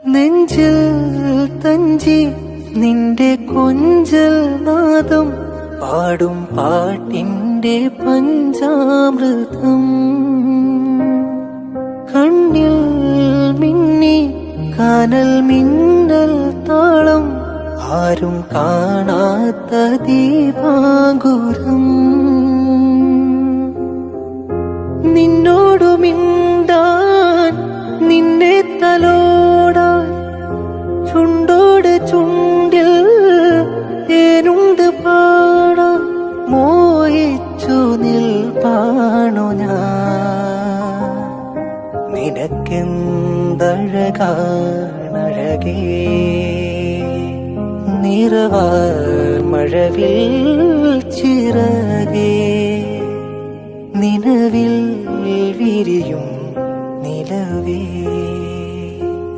നെഞ്ചിൽ തഞ്ചി നിന്റെ കൊഞ്ചൽ നാദം പാടും പാട്ടിന്റെ പഞ്ചാമൃതം കണ്ണിൽ മിന്നി കാനൽ മിന്നൽ താളം ആരും കാണാത്ത ദീപാങ്കുരം നിന്നോടു മിണ്ടാൻ നിന്നെ തലോടാൻ ചുണ്ടോട് ചുണ്ടിൽ തേനുണ്ട് പാടാൻ മോഹിച്ചു നിൽപ്പാണു ഞാൻ നിനക്കെന്തഴകാണഴകേ നിറവാർ മഴവിൽ ചിറകേ നിലവിൽ വിരിയും നിലവേ